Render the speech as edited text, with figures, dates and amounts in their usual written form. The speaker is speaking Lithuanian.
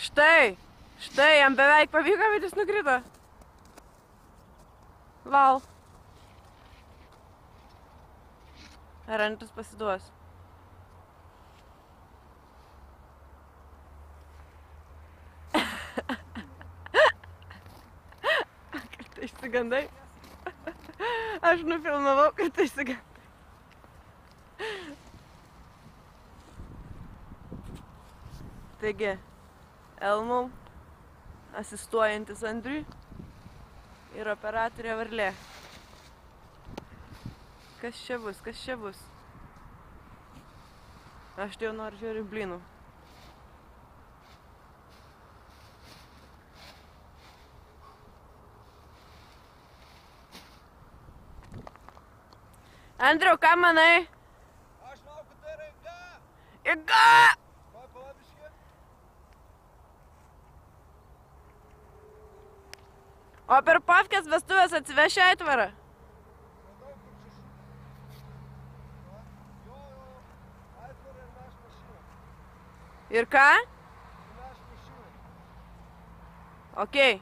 Štai, jam beveik pavyko, bet jis nukrito. Val. Ar Andrius pasiduos? Kad tai išsigandai? Aš nufilmavau, kad tai išsigandai. Taigi, Elmum, asistuojantis Andriui ir operatorė Varlė. Kas čia bus, kas čia bus? Aš tai jau noriu žiūrėti blynų. Andriau, ką manai? Aš manau, kad tai yra Iga. Iga! Palabiški. O per Pafkės vestuvės atsiveši aitvarą? Manau, kur čia šūkis. Jo, aitvarą ir neš mašiną. Ir ką? Ir neš mašiną. Okei.